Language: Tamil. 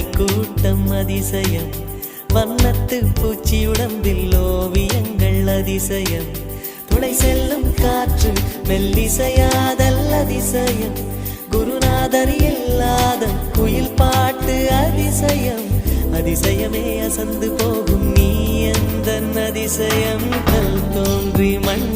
மணி கூட்டம் அதிசயம், வண்ணத்து பூச்சி உடம்பில் ஓவியங்கள் அதிசயம், துளை செல்லும் காற்று மெல்லிசையாதல் அதிசயம், குருநாதர் இல்லாத குயில் பாட்டு அதிசயம், அதிசயமே அசந்து போகும் நீ எந்த அதிசயம், கல் தோன்றி மண்